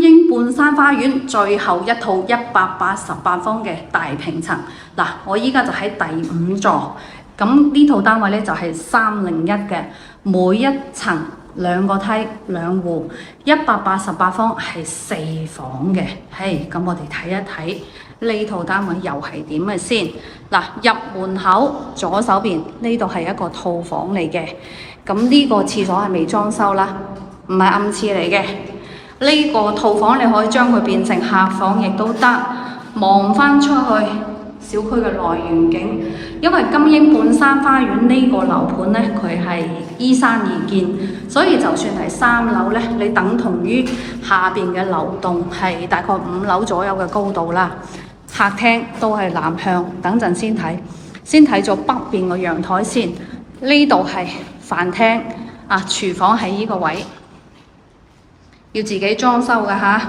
英半山花園最後一套188方嘅大平層。嗱，我依家就喺第5座，咁呢套單位呢，就係301嘅，每一層2個梯2戶，188方係4房嘅。咁我哋睇一睇呢套單位又係點嘅先。嗱，入門口左手邊呢度係一個套房嚟嘅，咁呢個廁所係未裝修啦，唔係暗廁嚟嘅。呢個套房你可以將佢變成客房亦都得，望翻出去小區嘅內園景。因為金英半山花園呢個樓盤呢，佢係依山而建，所以就算係3樓呢，你等同於下邊嘅樓棟係大概5樓左右嘅高度啦。客廳都係南向，等陣先睇咗北邊個陽台先。呢度係飯廳啊，廚房喺呢個位，要自己裝修㗎吓。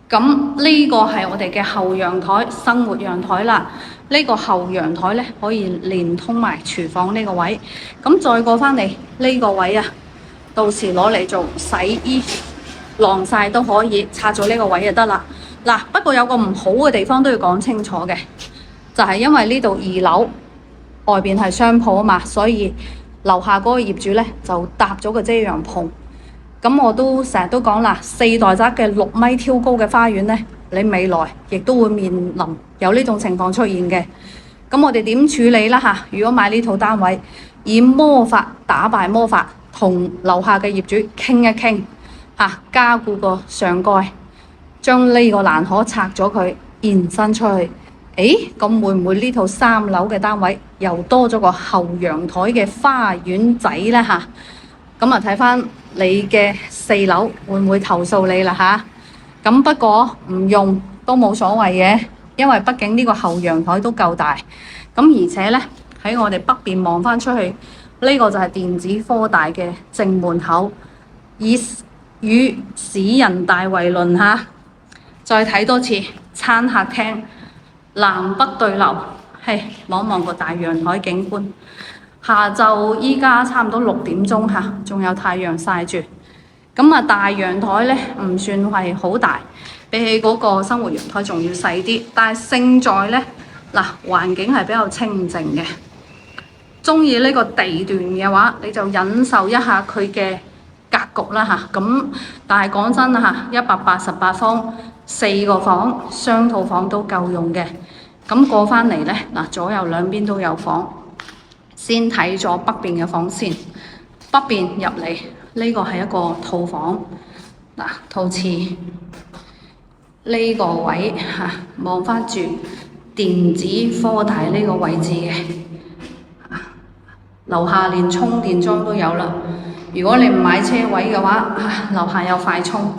咁呢個係我哋嘅後陽台，生活陽台啦。呢個後陽台呢，可以連通埋廚房呢個位。咁再過返嚟呢個位啊，到時攞嚟做洗衣晾曬都可以，拆咗呢個位就得啦。嗱，不過有個唔好嘅地方都要講清楚嘅，就係因為呢度2樓外邊係商鋪啊嘛，所以樓下嗰個業主呢，就搭咗個遮陽棚。咁我都成日都講啦，4代宅嘅6米挑高嘅花園呢，你未來亦都會面臨有呢種情況出現嘅。咁我哋點處理啦嚇？如果買呢套單位，以魔法打敗魔法，同樓下嘅業主傾一傾嚇，加固個上蓋，將呢個欄可拆咗佢，延伸出去。咁會唔會呢套3樓嘅單位又多咗個後陽台嘅花園仔呢嚇？咁啊睇翻你嘅4樓會唔會投訴你啦嚇？咁不過唔用都冇所謂嘅，因為畢竟呢個後陽台都夠大。咁而且呢，喺我哋北邊望翻出去，呢個就係電子科大嘅正門口，與市人大為鄰嚇。再睇多次餐客廳，南北對流，望望個大陽台景觀。下晝依家差唔多6點鐘嚇，仲有太陽曬住。咁啊，大陽台呢唔算係好大，比起嗰個生活陽台仲要細啲。但係勝在呢，環境係比較清靜嘅。中意呢個地段嘅話，你就忍受一下佢嘅格局啦嚇。咁但係講真啦嚇，188方4個房，雙套房都夠用嘅。咁過返嚟呢，左右兩邊都有房。先睇咗北邊嘅房先，北邊入嚟呢個係一個套房，套廁呢個位嚇，望翻住電子科大呢個位置嘅，樓下連充電樁都有啦。如果你唔買車位嘅話，樓下有快充。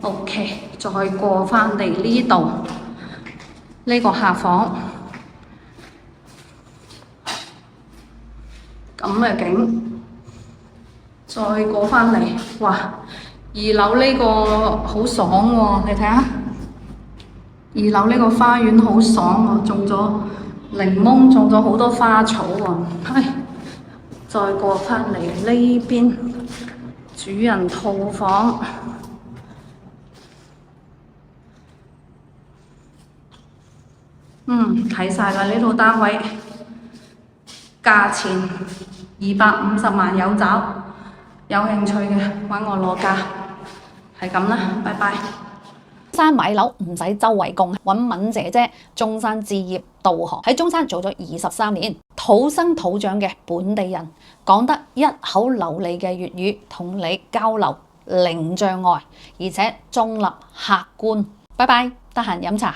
OK， 再過翻嚟呢度呢個客房。咁嘅景，再過返嚟，哇！2樓呢個好爽喎，你睇下，2樓呢個花園好爽喎，種咗檸檬，種咗好多花草喎。再過返嚟呢邊，主人套房，睇晒啦呢套單位。價錢250萬有找，有興趣嘅揾我攞價，係咁啦，拜拜。中山買樓唔使周圍供，揾敏姐姐，中山置業導航喺中山做咗23年，土生土長嘅本地人，講得一口流利嘅粵語，同你交流零障礙，而且中立客觀。拜拜，得閒飲茶。